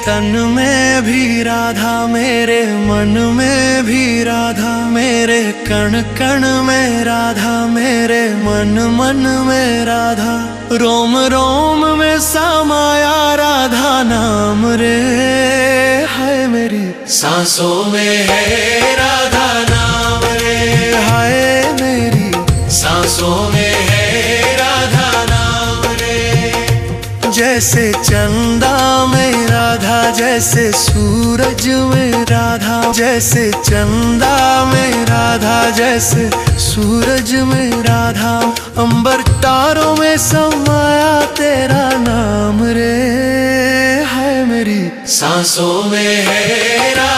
तन में भी राधा, मेरे मन में भी राधा, मेरे कण कण में राधा, मेरे मन मन में राधा, रोम रोम में समाया राधा नाम रे। हाय मेरी सांसों में है राधा नाम रे, हाय मेरी सांसों में है राधा नाम रे। जैसे चंदा में राधा, जैसे सूरज में राधा, जैसे चंदा में राधा, जैसे सूरज में राधा, अंबर तारों में समाया तेरा नाम रे। हाय मेरी सांसों में है राधा।